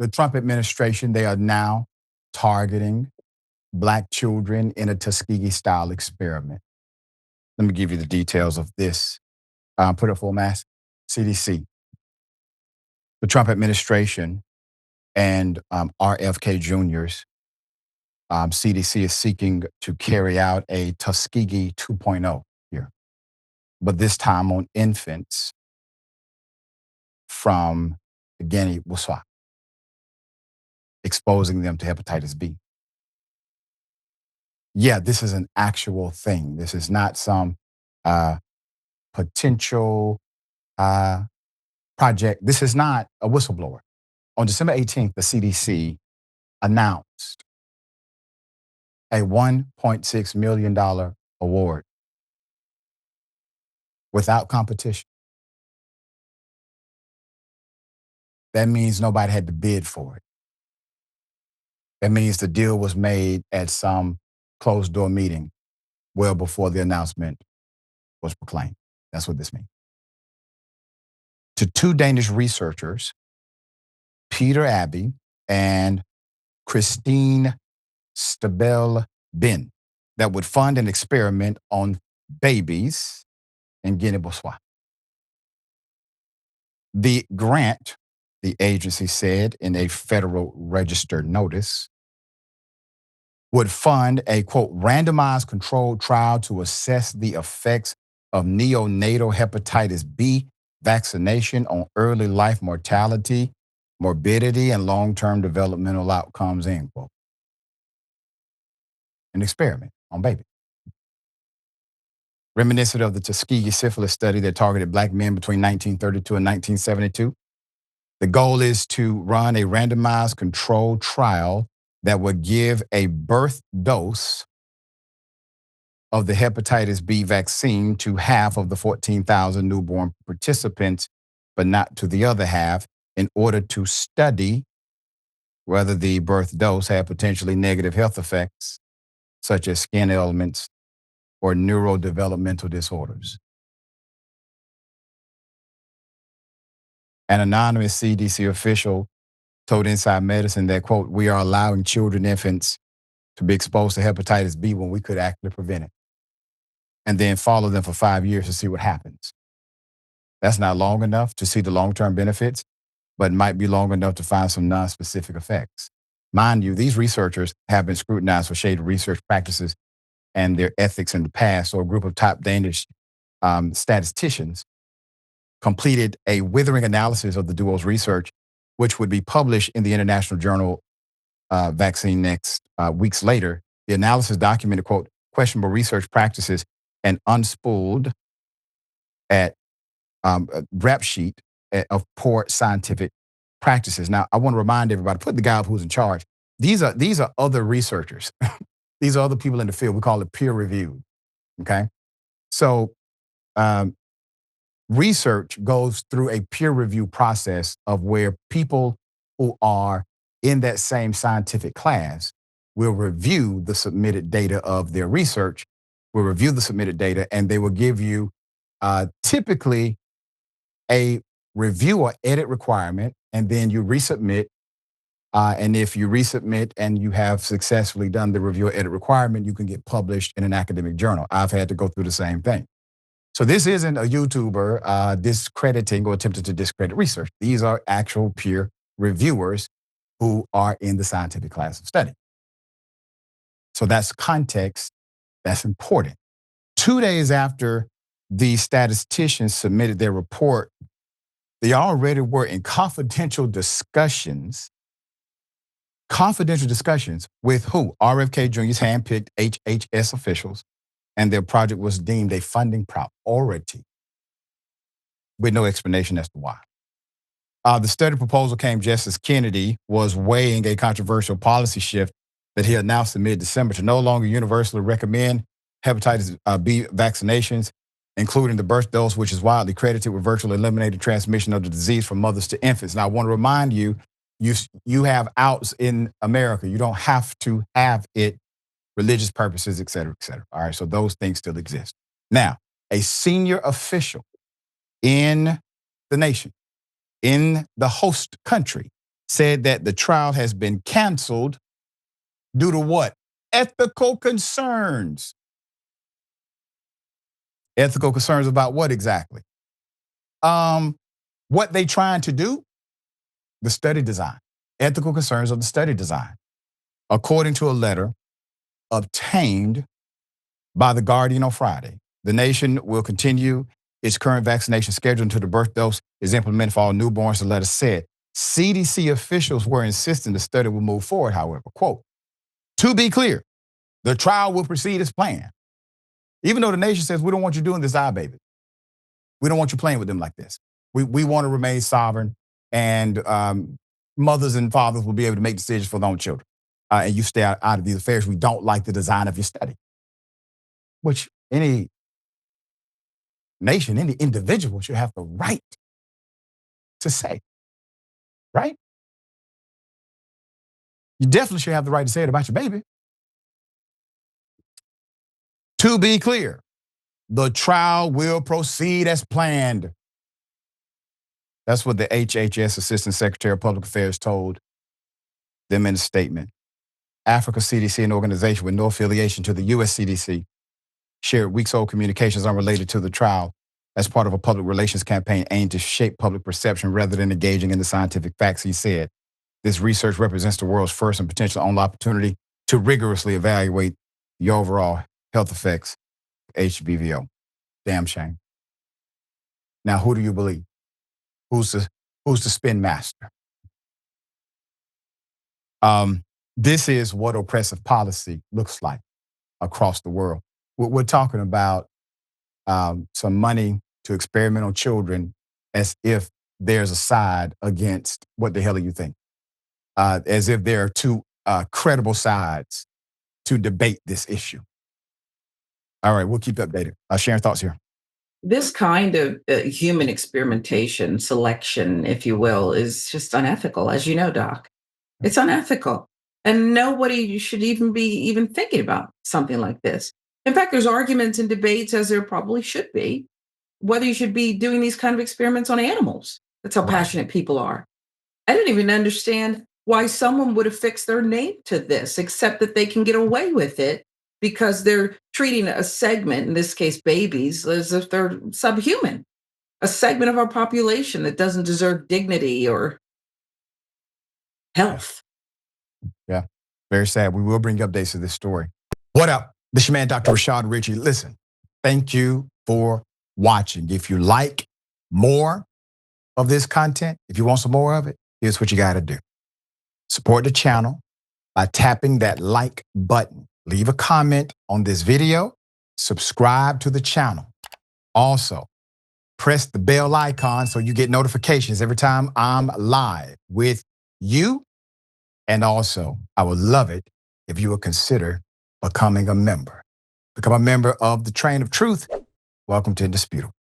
The Trump administration, they are now targeting Black children in a Tuskegee-style experiment. Let me give you the details of this. Put it full mass. CDC, the Trump administration, and RFK Jr.'s CDC is seeking to carry out a Tuskegee 2.0 here, but this time on infants from Guinea-Bissau, exposing them to hepatitis B. Yeah, this is an actual thing. This is not some potential project. This is not a whistleblower. On December 18th, the CDC announced a $1.6 million award without competition. That means nobody had to bid for it. That means the deal was made at some closed door meeting well before the announcement was proclaimed. That's what this means. To two Danish researchers, Peter Abbey and Christine Stabell Bin, that would fund an experiment on babies in Guinea-Bissau. The grant, the agency said in a Federal Register notice, would fund a, quote, randomized controlled trial to assess the effects of neonatal hepatitis B vaccination on early life mortality, morbidity, and long-term developmental outcomes, end quote. An experiment on babies. Reminiscent of the Tuskegee syphilis study that targeted Black men between 1932 and 1972. The goal is to run a randomized controlled trial that would give a birth dose of the hepatitis B vaccine to half of the 14,000 newborn participants, but not to the other half, in order to study whether the birth dose had potentially negative health effects, such as skin ailments or neurodevelopmental disorders. An anonymous CDC official told Inside Medicine that, quote, we are allowing children, infants to be exposed to hepatitis B when we could actually prevent it, and then follow them for 5 years to see what happens. That's not long enough to see the long-term benefits, but might be long enough to find some non-specific effects. Mind you, these researchers have been scrutinized for shady research practices and their ethics in the past. So a group of top Danish statisticians completed a withering analysis of the duo's research, which would be published in the International Journal Vaccine next weeks later. The analysis documented, quote, questionable research practices and unspooled at a rap sheet of poor scientific practices. Now, I want to remind everybody, put the guy up who's in charge. These are other researchers. These are other people in the field. We call it peer review. Okay. So research goes through a peer review process of where people who are in that same scientific class will review the submitted data of their research, will review the submitted data, and they will give you typically a review or edit requirement, and then you resubmit. And if you resubmit and you have successfully done the review or edit requirement, you can get published in an academic journal. I've had to go through the same thing. So this isn't a YouTuber discrediting or attempting to discredit research. These are actual peer reviewers who are in the scientific class of study. So that's context. That's important. 2 days after the statisticians submitted their report, they already were in confidential discussions with who? RFK Jr.'s handpicked HHS officials, and their project was deemed a funding priority with no explanation as to why. The study proposal came just as Kennedy was weighing a controversial policy shift that he announced in mid-December to no longer universally recommend hepatitis B vaccinations, including the birth dose, which is widely credited with virtually eliminating transmission of the disease from mothers to infants. Now, I want to remind you, you have outs in America. You don't have to have it, religious purposes, et cetera, et cetera. All right, so those things still exist. Now, a senior official in the nation, in the host country, said that the trial has been canceled due to what? Ethical concerns. Ethical concerns about what exactly? What they trying to do? The study design. Ethical concerns of the study design. According to a letter obtained by The Guardian on Friday, the nation will continue its current vaccination schedule until the birth dose is implemented for all newborns, the letter said. CDC officials were insisting the study will move forward, however. Quote, to be clear, the trial will proceed as planned. Even though the nation says, we don't want you doing this to our baby. We don't want you playing with them like this. We want to remain sovereign, and mothers and fathers will be able to make decisions for their own children. And you stay out of these affairs. We don't like the design of your study. Which any nation, any individual should have the right to say, right? You definitely should have the right to say it about your baby. To be clear, the trial will proceed as planned. That's what the HHS Assistant Secretary of Public Affairs told them in a statement. Africa CDC, an organization with no affiliation to the US CDC, shared weeks-old communications unrelated to the trial as part of a public relations campaign aimed to shape public perception rather than engaging in the scientific facts, he said. This research represents the world's first and potential only opportunity to rigorously evaluate the overall health effects of HBVO. Damn shame. Now, who do you believe? Who's the spin master? This is what oppressive policy looks like across the world. We're talking about some money to experiment on children as if there's a side against what the hell do you think? As if there are two credible sides to debate this issue. All right, we'll keep you updated. Sharon, thoughts here? This kind of human experimentation, selection, if you will, is just unethical, as you know, Doc. It's unethical. And nobody should even be thinking about something like this. In fact, there's arguments and debates, as there probably should be, whether you should be doing these kind of experiments on animals. That's how passionate people are. I didn't even understand why someone would affix their name to this, except that they can get away with it because they're treating a segment, in this case babies, as if they're subhuman, a segment of our population that doesn't deserve dignity or health. Yeah, very sad. We will bring you updates to this story. What up? This is your man, Dr. Rashad Richey. Listen, thank you for watching. If you like more of this content, if you want some more of it, here's what you got to do. Support the channel by tapping that like button. Leave a comment on this video. Subscribe to the channel. Also, press the bell icon so you get notifications every time I'm live with you. And also, I would love it if you would consider becoming a member. Become a member of the Train of Truth. Welcome to Indisputable.